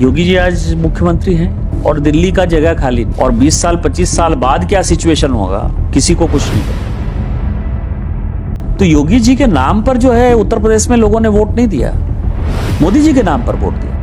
योगी जी आज मुख्यमंत्री हैं और दिल्ली का जगह खाली नहीं। और 20 साल 25 साल बाद क्या सिचुएशन होगा किसी को कुछ नहीं पता। तो योगी जी के नाम पर जो है उत्तर प्रदेश में लोगों ने वोट नहीं दिया, मोदी जी के नाम पर वोट दिया।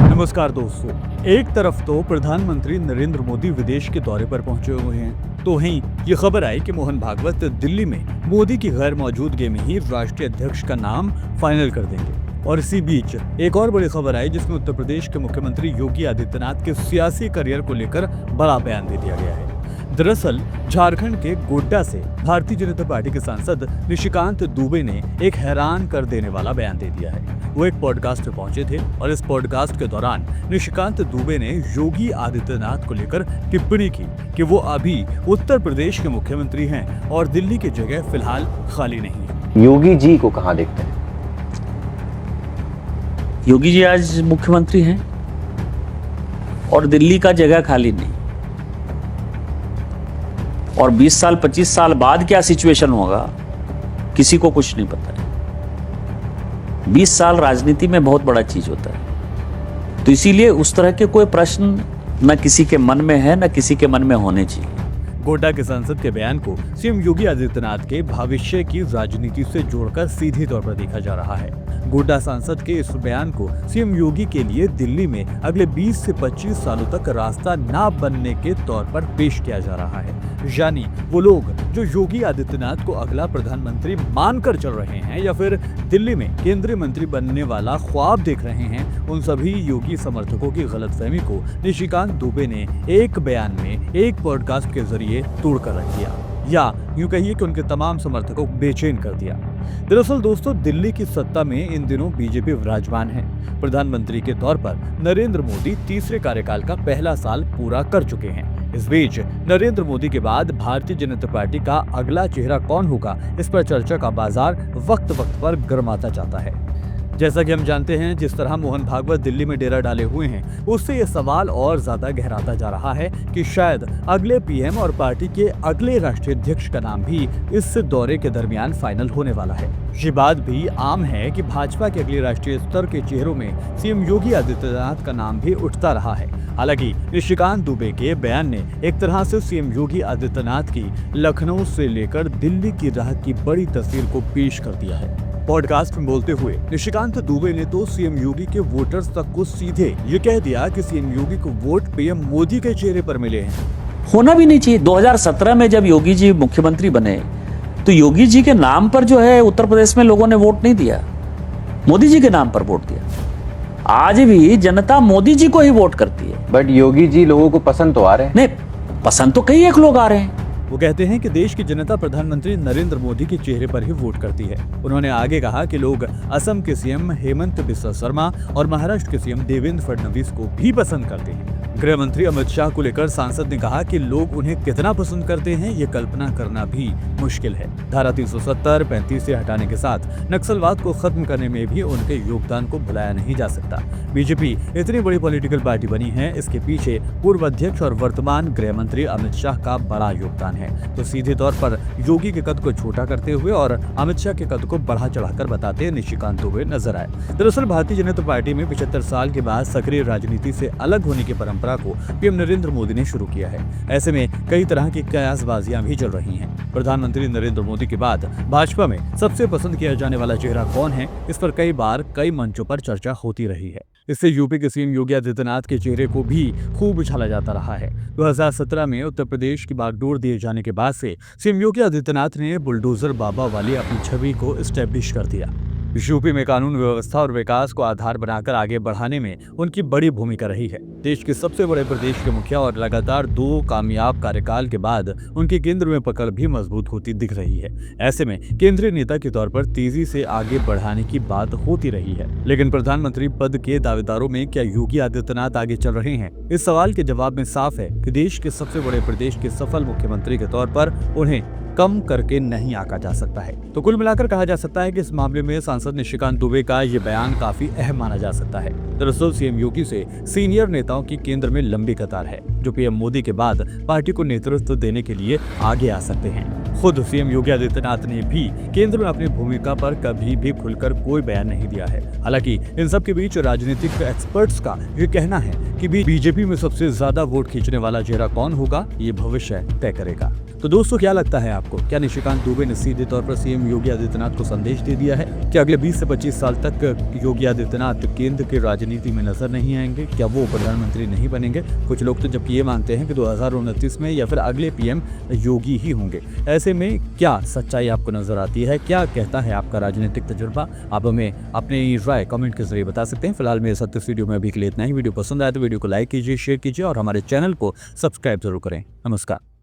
नमस्कार दोस्तों, एक तरफ तो प्रधानमंत्री नरेंद्र मोदी विदेश के दौरे पर पहुंचे हुए हैं, तो वहीं ये खबर आई कि मोहन भागवत दिल्ली में मोदी की गैर मौजूदगी में ही राष्ट्रीय अध्यक्ष का नाम फाइनल कर देंगे। और इसी बीच एक और बड़ी खबर आई जिसमें उत्तर प्रदेश के मुख्यमंत्री योगी आदित्यनाथ के सियासी करियर को लेकर बड़ा बयान दे दिया गया है। दरअसल झारखंड के गोड्डा से भारतीय जनता पार्टी के सांसद निशिकांत दुबे ने एक हैरान कर देने वाला बयान दे दिया है। वो एक पॉडकास्ट में पहुंचे थे और इस पॉडकास्ट के दौरान निशिकांत दुबे ने योगी आदित्यनाथ को लेकर टिप्पणी की कि वो अभी उत्तर प्रदेश के मुख्यमंत्री हैं और दिल्ली की जगह फिलहाल खाली नहीं है। योगी जी को कहां देखते हैं? योगी जी आज मुख्यमंत्री हैं और दिल्ली का जगह खाली नहीं। और 20 साल 25 साल बाद क्या सिचुएशन होगा किसी को कुछ नहीं पता है। 20 साल राजनीति में बहुत बड़ा चीज होता है, तो इसीलिए उस तरह के कोई प्रश्न न किसी के मन में है न किसी के मन में होने चाहिए। गोड्डा के सांसद के बयान को सीएम योगी आदित्यनाथ के भविष्य की राजनीति से जोड़कर सीधे तौर पर देखा जा रहा है। गोड्डा सांसद के इस बयान को सीएम योगी के लिए दिल्ली में अगले 20 से 25 सालों तक रास्ता ना बनने के तौर पर पेश किया जा रहा है। यानी वो लोग जो योगी आदित्यनाथ को अगला प्रधानमंत्री मानकर चल रहे हैं या फिर दिल्ली में केंद्रीय मंत्री बनने वाला ख्वाब देख रहे हैं, उन सभी योगी समर्थकों की गलतफहमी को निशिकांत दुबे ने एक बयान में एक पॉडकास्ट के जरिए तोड़ कर रख दिया, या यूं कहिए कि उनके तमाम समर्थकों को बेचैन कर दिया। दरअसल दोस्तों, दिल्ली की सत्ता में इन दिनों बीजेपी विराजमान है। प्रधानमंत्री के तौर पर नरेंद्र मोदी तीसरे कार्यकाल का पहला साल पूरा कर चुके हैं। इस बीच नरेंद्र मोदी के बाद भारतीय जनता पार्टी का अगला चेहरा कौन होगा, इस पर चर्चा का बाजार वक्त वक्त पर गर्माता जाता है। जैसा कि हम जानते हैं, जिस तरह मोहन भागवत दिल्ली में डेरा डाले हुए हैं, उससे ये सवाल और ज्यादा गहराता जा रहा है कि शायद अगले पीएम और पार्टी के अगले राष्ट्रीय अध्यक्ष का नाम भी इस दौरे के दरमियान फाइनल होने वाला है। ये बात भी आम है कि भाजपा के अगले राष्ट्रीय स्तर के चेहरों में सीएम योगी आदित्यनाथ का नाम भी उठता रहा है। हालांकि निशिकांत दुबे के बयान ने एक तरह से सीएम योगी आदित्यनाथ की लखनऊ से लेकर दिल्ली की राह की बड़ी तस्वीर को पेश कर दिया है। पॉडकास्ट में बोलते हुए निशिकांत दुबे ने तो सीएम योगी के वोटर्स तक को सीधे ये कह दिया कि सीएम योगी को वोट पीएम मोदी के चेहरे पर मिले हैं। होना भी नहीं चाहिए। 2017 में जब योगी जी मुख्यमंत्री बने तो योगी जी के नाम पर जो है उत्तर प्रदेश में लोगों ने वोट नहीं दिया, मोदी जी के नाम पर वोट दिया। आज भी जनता मोदी जी को ही वोट करती है। बट योगी जी लोगों को पसंद तो आ रहे हैं। नहीं, पसंद तो कई एक लोग आ रहे हैं। वो कहते हैं कि देश की जनता प्रधानमंत्री नरेंद्र मोदी के चेहरे पर ही वोट करती है। उन्होंने आगे कहा कि लोग असम के सीएम हेमंत बिस्वा शर्मा और महाराष्ट्र के सीएम देवेंद्र फडणवीस को भी पसंद करते हैं। गृह मंत्री अमित शाह को लेकर सांसद ने कहा कि लोग उन्हें कितना पसंद करते हैं, ये कल्पना करना भी मुश्किल है। धारा 370, 35 से हटाने के साथ नक्सलवाद को खत्म करने में भी उनके योगदान को भुलाया नहीं जा सकता। बीजेपी इतनी बड़ी पॉलिटिकल पार्टी बनी है, इसके पीछे पूर्व अध्यक्ष और वर्तमान गृह मंत्री अमित शाह का बड़ा योगदान है। तो सीधे तौर पर योगी के कद को छोटा करते हुए और अमित शाह के कद को बढ़ा चढ़ाकर बताते निशिकांत दुबे नजर आए। दरअसल भारतीय जनता पार्टी में 75 साल के बाद सक्रिय राजनीति से अलग होने की परंपरा को पीएम नरेंद्र मोदी ने शुरू किया है। ऐसे में कई तरह की कयासबाजियां भी चल रही हैं। प्रधानमंत्री नरेंद्र मोदी के बाद भाजपा में सबसे पसंद किया जाने वाला चेहरा कौन है, इस पर कई बार कई मंचों पर चर्चा होती रही है। इससे यूपी के सीएम योगी आदित्यनाथ के चेहरे को भी खूब उछाला जाता रहा है। 2017 में उत्तर प्रदेश की बागडोर दिए जाने के बाद से सीएम योगी आदित्यनाथ ने बुलडोजर बाबा वाली अपनी छवि को एस्टेब्लिश कर दिया। यूपी में कानून व्यवस्था और विकास को आधार बनाकर आगे बढ़ाने में उनकी बड़ी भूमिका रही है। देश के सबसे बड़े प्रदेश के मुखिया और लगातार 2 कामयाब कार्यकाल के बाद उनके केंद्र में पकड़ भी मजबूत होती दिख रही है। ऐसे में केंद्रीय नेता के तौर पर तेजी से आगे बढ़ाने की बात होती रही है। लेकिन प्रधानमंत्री पद के दावेदारों में क्या योगी आदित्यनाथ आगे चल रहे हैं? इस सवाल के जवाब में साफ है कि देश के सबसे बड़े प्रदेश के सफल मुख्यमंत्री के तौर पर उन्हें कम करके नहीं आंका जा सकता है। तो कुल मिलाकर कहा जा सकता है कि इस मामले में सांसद निशिकांत दुबे का ये बयान काफी अहम माना जा सकता है। दरअसल सीएम योगी से सीनियर नेताओं की केंद्र में लंबी कतार है, जो पीएम मोदी के बाद पार्टी को नेतृत्व देने के लिए आगे आ सकते हैं। खुद सीएम योगी आदित्यनाथ ने भी केंद्र में अपनी भूमिका पर कभी भी खुलकर कोई बयान नहीं दिया है। हालांकि इन सब के बीच राजनीतिक एक्सपर्ट्स का ये कहना है कि बीजेपी में सबसे ज्यादा वोट खींचने वाला चेहरा कौन होगा, ये भविष्य तय करेगा। तो दोस्तों, क्या लगता है आपको? क्या निशिकांत दुबे ने सीधे तौर पर सीएम योगी आदित्यनाथ को संदेश दे दिया है कि अगले 20 से 25 साल तक योगी आदित्यनाथ केंद्र की राजनीति में नजर नहीं आएंगे? क्या वो प्रधानमंत्री नहीं बनेंगे? कुछ लोग तो जबकि ये मानते हैं कि 2029 में या फिर अगले पीएम योगी ही होंगे। ऐसे में क्या सच्चाई आपको नजर आती है? क्या कहता है आपका राजनीतिक तजुर्बा? आप हमें अपनी राय कमेंट के जरिए बता सकते हैं। फिलहाल मेरे साथ इस वीडियो में अभी के लिए इतना ही। वीडियो पसंद आए तो वीडियो को लाइक कीजिए, शेयर कीजिए और हमारे चैनल को सब्सक्राइब जरूर करें। नमस्कार।